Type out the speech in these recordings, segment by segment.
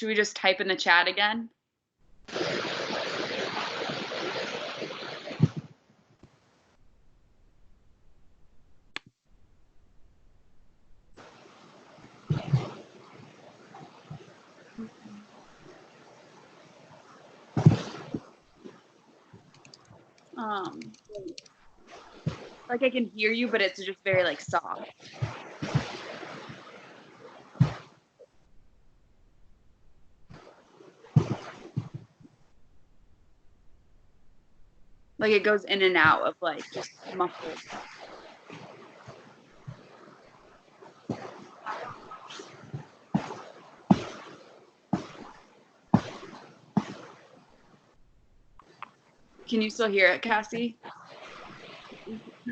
Should we just type in the chat again? Like I can hear you, but it's just very like soft. Like it goes in and out of like just muffled. Can you still hear it, Cassie?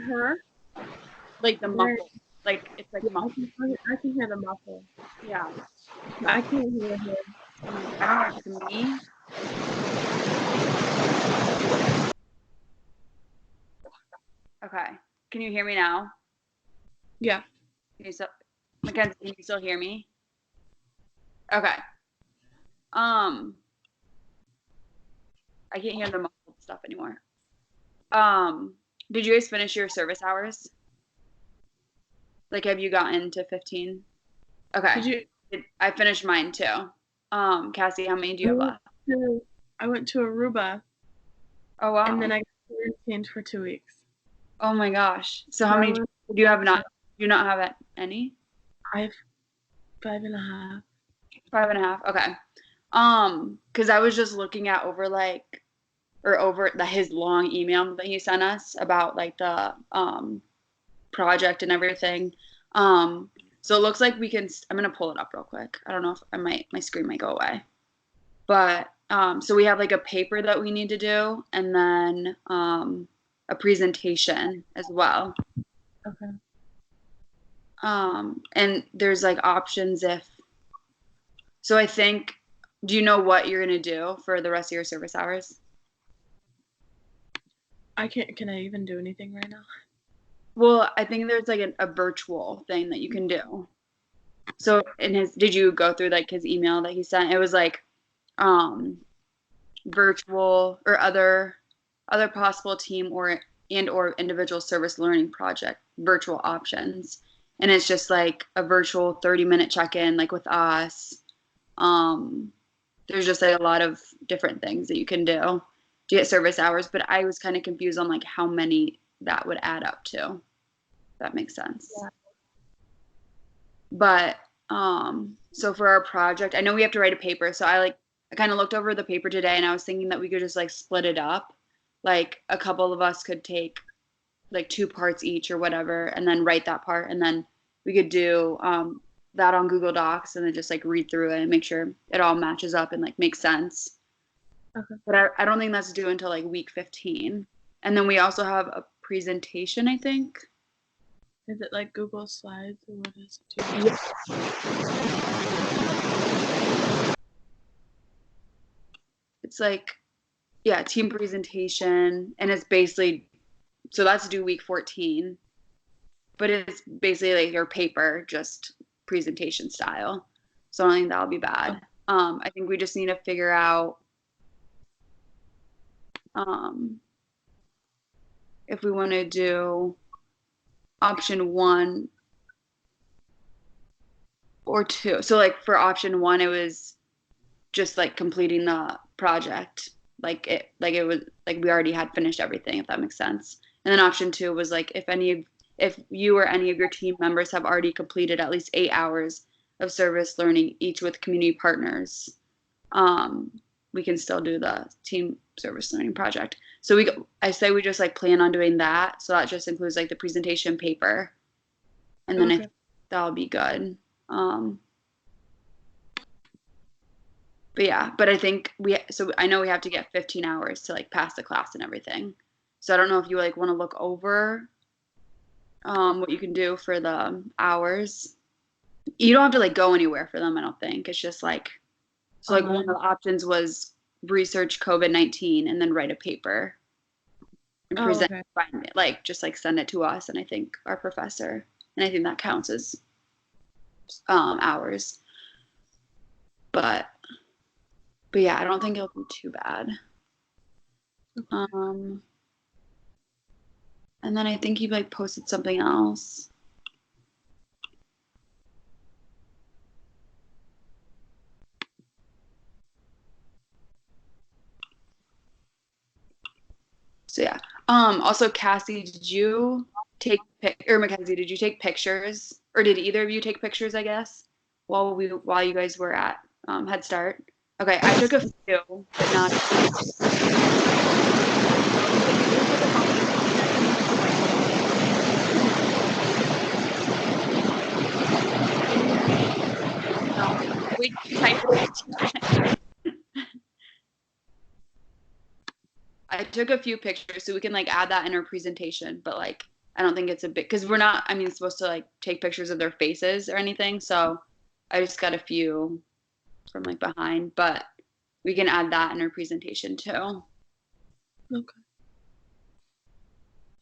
Her? Like the muffle. Like it's like muffled. I can hear the muffle. Yeah. I can't hear her. I don't know, to me. Okay. Can you hear me now? Yeah. Mackenzie, can you still hear me? Okay. I can't hear the muffled stuff anymore. Did you guys finish your service hours? Like, have you gotten to 15? Okay. I finished mine too. Cassie, how many do you have left? I went to Aruba. Oh wow. And then I got quarantined for 2 weeks. Oh my gosh. So how many do you have not? Do you not have any? I have 5.5. 5.5. Okay. Because I was just looking at his long email that he sent us about like the project and everything. So it looks like we can. I'm gonna pull it up real quick. I don't know if my screen might go away, but so we have like a paper that we need to do, and then a presentation as well. Okay. And there's like options so I think, do you know what you're going to do for the rest of your service hours? Can I even do anything right now? Well, I think there's like a virtual thing that you can do. So did you go through like his email that he sent? It was like virtual or other possible team or individual service learning project virtual options. And it's just like a virtual 30-minute check-in like with us. There's just like a lot of different things that you can do to get service hours, but I was kind of confused on like how many that would add up to. If that makes sense. Yeah. But so for our project, I know we have to write a paper, so I kind of looked over the paper today and I was thinking that we could just like split it up. Like a couple of us could take like 2 parts each or whatever and then write that part, and then we could do that on Google Docs and then just like read through it and make sure it all matches up and like makes sense. Okay. But I don't think that's due until like week 15. And then we also have a presentation, I think. Is it like Google Slides or what is it? It's like, yeah, team presentation, and it's basically, so that's due week 14. But it's basically like your paper, just presentation style. So I don't think that'll be bad. I think we just need to figure out if we want to do option 1 or 2. So like for option 1, it was just like completing the project. Like it was like we already had finished everything, if that makes sense. And then option 2 was like if you or any of your team members have already completed at least 8 hours of service learning, each with community partners, we can still do the team service learning project. So I say we just like plan on doing that. So that just includes like the presentation paper, and then I think that'll be good. But yeah, but I think I know we have to get 15 hours to like pass the class and everything. So I don't know if you like want to look over what you can do for the hours. You don't have to like go anywhere for them, I don't think. It's just like, so like one of the options was research COVID-19 and then write a paper and present it, like just like send it to us and I think our professor, and I think that counts as hours. But But yeah, I don't think it'll be too bad. Okay. And then I think he like posted something else. So yeah. Also Cassie, did you take or Mackenzie, did you take pictures? Or did either of you take pictures, I guess, while you guys were at Head Start? Okay, I took a few, but not wait, I took a few pictures so we can like add that in our presentation, but like I don't think it's a big because we're not, I mean, supposed to like take pictures of their faces or anything. So I just got a few from like behind, but we can add that in our presentation too. Okay.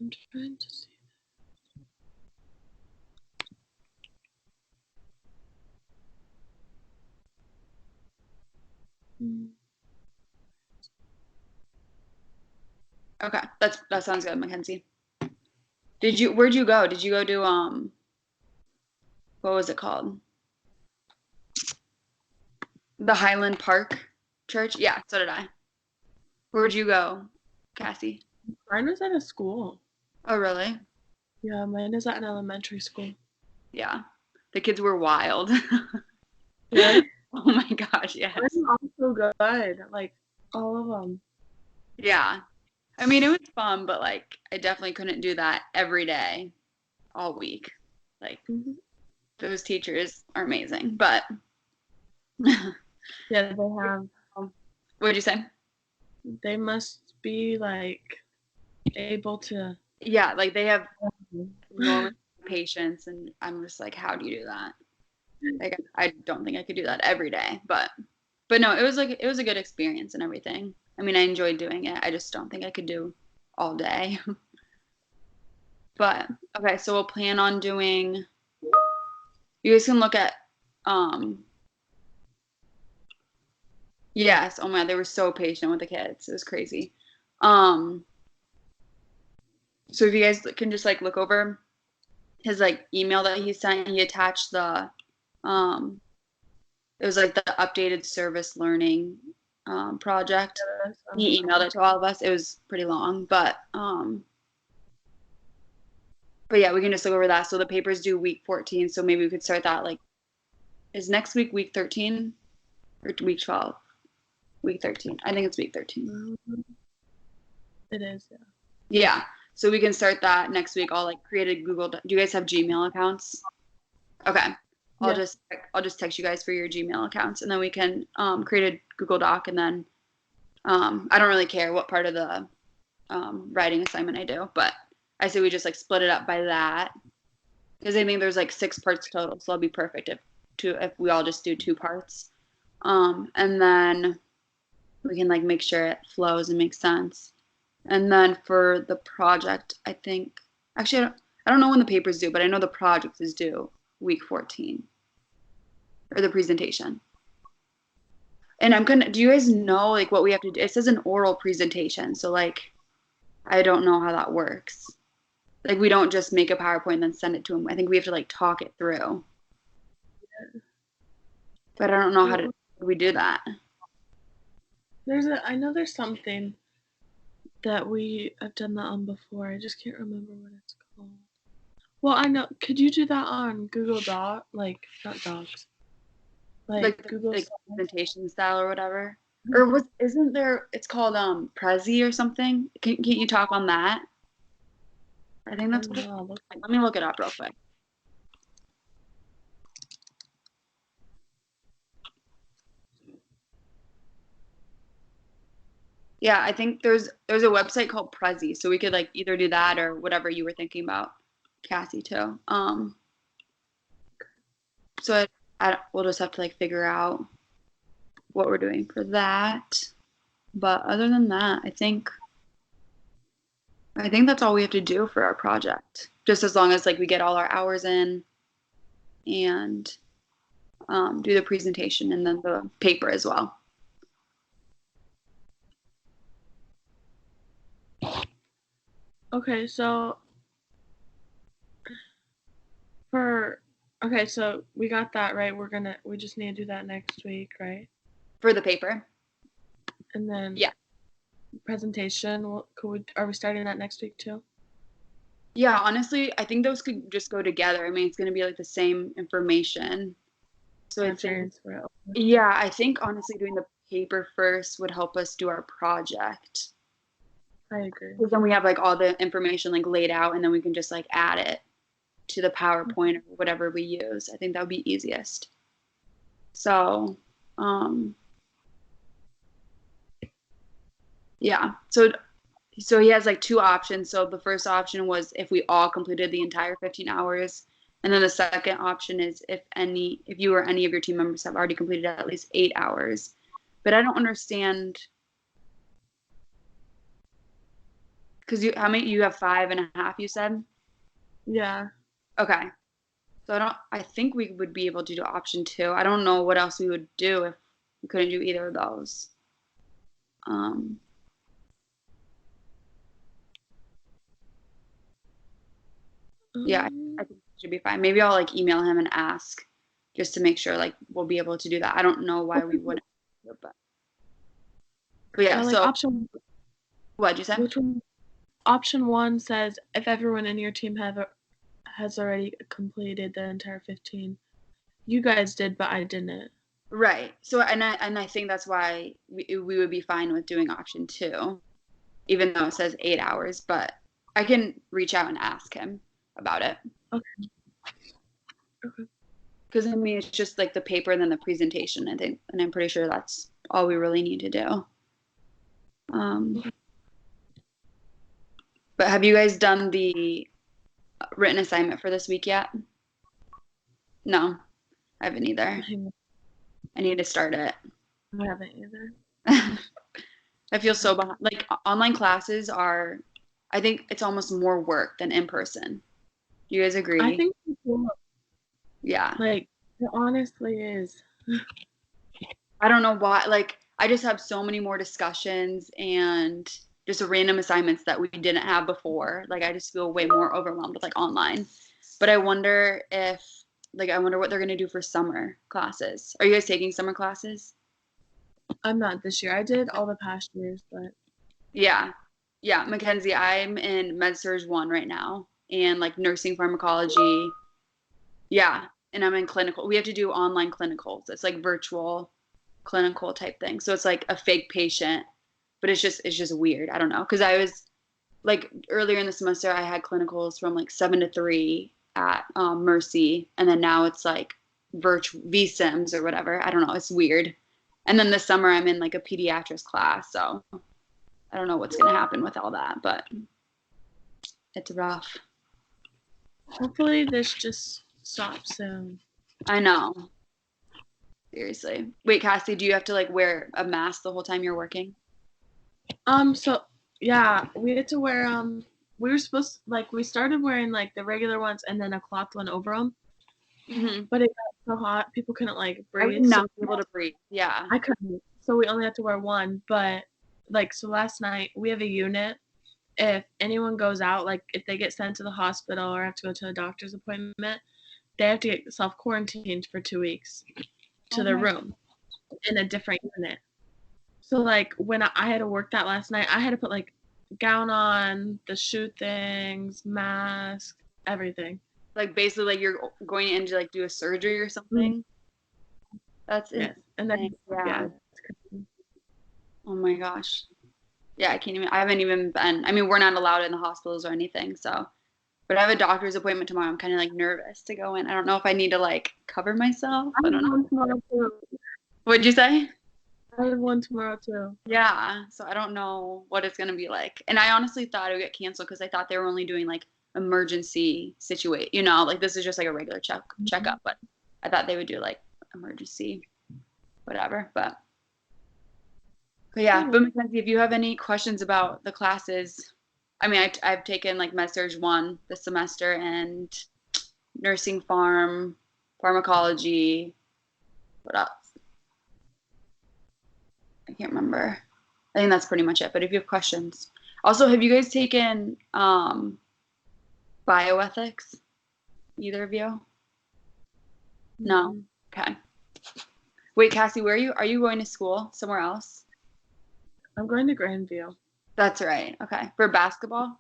I'm trying to see. Okay, that sounds good, Mackenzie. Where'd you go? Did you go to what was it called? The Highland Park Church? Yeah, so did I. Where'd you go, Cassie? Mine was at a school. Oh, really? Yeah, mine is at an elementary school. Yeah. The kids were wild. Really? Oh my gosh, yes. Mine was also good. Like all of them. Yeah. I mean, it was fun, but like I definitely couldn't do that every day, all week. Like those teachers are amazing, but Yeah, they have. what'd you say? They must be like able to. Yeah, like they have enormous patience, and I'm just like, how do you do that? Like I don't think I could do that every day, but no, it was a good experience and everything. I mean, I enjoyed doing it. I just don't think I could do all day. But okay, so we'll plan on doing. You guys can look at. Yes. Oh my God, they were so patient with the kids. It was crazy. Um. So if you guys can just like look over his like email that he sent, he attached the um. It was like the updated service learning project. He emailed it to all of us. It was pretty long, but yeah, we can just look over that. So the papers due week 14. So maybe we could start that like, is next week 13 or week 12? Week 13. I think it's week 13. It is, yeah. Yeah. So we can start that next week. I'll like create a Google. Do you guys have Gmail accounts? Okay. I'll just text you guys for your Gmail accounts, and then we can create a Google Doc, and then I don't really care what part of the writing assignment I do, but I say we just like split it up by that because I think there's like 6 parts total, so that'll be perfect if we all just do 2 parts, and then we can like make sure it flows and makes sense. And then for the project, I think actually I don't know when the paper's due, but I know the project is due week 14 or the presentation. And do you guys know like what we have to do? It says an oral presentation, so like I don't know how that works. Like we don't just make a PowerPoint and then send it to them. I think we have to like talk it through. But I don't know how do we do that. I know there's something that we have done that on before. I just can't remember what it's called. Well, I know. Could you do that on Google Doc? Like not Docs. Like Google like presentation style or whatever. Or isn't there? It's called Prezi or something. Can't you talk on that? I think that's what. Let me look it up real quick. Yeah, I think there's a website called Prezi, so we could like either do that or whatever you were thinking about, Cassie too. So we'll just have to like figure out what we're doing for that. But other than that, I think that's all we have to do for our project. Just as long as like we get all our hours in and do the presentation and then the paper as well. Okay, so so we got that right. We just need to do that next week, right? For the paper. And then Yeah. presentation. Are we starting that next week too? Yeah, honestly, I think those could just go together. I mean, it's going to be like the same information. So I think, Transfer it over. yeah, I think honestly doing the paper first would help us do our project. I agree. Because then we have like all the information like laid out and then we can just like add it to the PowerPoint or whatever we use. I think that would be easiest. So, yeah. So he has like two options. So the first option was if we all completed the entire 15 hours. And then the second option is if you or any of your team members have already completed at least 8 hours. But I don't understand because you have 5.5, you said? Yeah. Okay. So I think we would be able to do option 2. I don't know what else we would do if we couldn't do either of those. Yeah, I think it should be fine. Maybe I'll like email him and ask just to make sure like we'll be able to do that. I don't know why we wouldn't, but yeah. Like So option. what'd you say? Which one? Option 1 says if everyone in your team has already completed the entire 15. You guys did, but I didn't. Right. So and I think that's why we would be fine with doing option 2, even though it says 8 hours. But I can reach out and ask him about it. Okay. Okay. Because I mean, it's just like the paper and then the presentation, I think, and I'm pretty sure that's all we really need to do. But have you guys done the written assignment for this week yet? No, I haven't either. I need to start it. I haven't either. I feel so behind. Like online classes are, I think it's almost more work than in person. Do you guys agree? I think yeah. Like it honestly is. I don't know why. Like I just have so many more discussions and just random assignments that we didn't have before. Like I just feel way more overwhelmed with like online. But I wonder what they're gonna do for summer classes. Are you guys taking summer classes? I'm not this year. I did all the past years, but Yeah. Yeah, Mackenzie, I'm in Med-Surg 1 right now and like nursing pharmacology. Yeah, and I'm in clinical. We have to do online clinicals. It's like virtual clinical type thing. So it's like a fake patient, but it's just weird. I don't know. Because I was like earlier in the semester I had clinicals from like 7 to 3 at Mercy, and then now it's like virtual VSIMs or whatever. I don't know. It's weird. And then this summer I'm in like a pediatrics class, so I don't know what's gonna happen with all that, but it's rough. hopefully this just stops soon. I know. Seriously. Wait, Cassie, do you have to like wear a mask the whole time you're working? So yeah, we had to wear we were supposed to, like we started wearing like the regular ones and then a cloth one over them. Mm-hmm. But it got so hot, people couldn't like breathe. I would not be able to breathe. Yeah. I couldn't. So we only had to wear one. But like so last night we have a unit. If anyone goes out, like if they get sent to the hospital or have to go to a doctor's appointment, they have to get self-quarantined for 2 weeks to their room in a different unit. So like when I had to work that last night, I had to put like gown on, the shoe things, mask, everything. Like basically like you're going in to like do a surgery or something. That's it. And then yeah. Oh my gosh. Yeah, I haven't even been. I mean, we're not allowed in the hospitals or anything, so. But I have a doctor's appointment tomorrow. I'm kind of like nervous to go in. I don't know if I need to like cover myself. I don't know. Tomorrow too. What'd you say? I have one tomorrow too. Yeah, so I don't know what it's gonna be like. And I honestly thought it would get canceled because I thought they were only doing like emergency situation. Like this is just like a regular checkup. But I thought they would do like emergency, whatever. But yeah. But Mackenzie, if you have any questions about the classes, I mean, I've taken like Med-Surg 1 this semester and nursing pharmacology. What else? I can't remember. I think that's pretty much it. But if you have questions, Also, have you guys taken bioethics? Either of you? No. Mhm. Okay. Wait, Cassie, where are you? Are you going to school somewhere else? I'm going to Grandview. That's right. Okay. For basketball?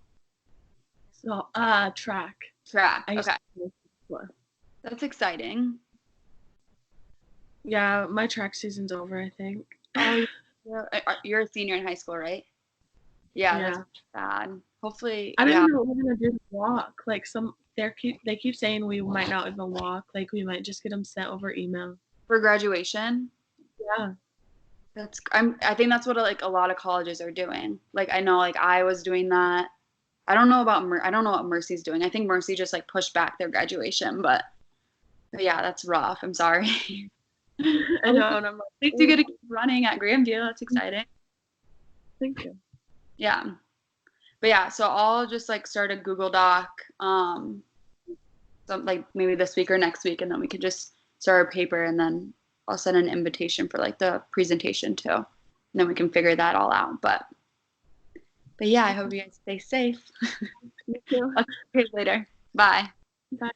So, track. Track. I used Okay. to play before. That's exciting. Yeah, my track season's over, I think. Oh, you're a senior in high school, right? Yeah, that's Yeah. bad. Hopefully, I don't yeah. even know what we're gonna do to walk. Like they keep saying we might not even walk. Like we might just get them sent over email. For graduation, Yeah. I think that's what like a lot of colleges are doing. Like I know like I was doing that. I don't know about I don't know what Mercy's doing. I think Mercy just like pushed back their graduation, but yeah, that's rough. I'm sorry. I know, and I'm At like, least you get to keep running at Grandview. That's exciting. thank you. Yeah. But yeah, so I'll just like start a Google Doc, like maybe this week or next week, and then we can just start a paper, and then I'll send an invitation for like the presentation too, and then we can figure that all out. But yeah, I hope you guys stay safe. Thank you. I'll see you guys later. Bye. Bye.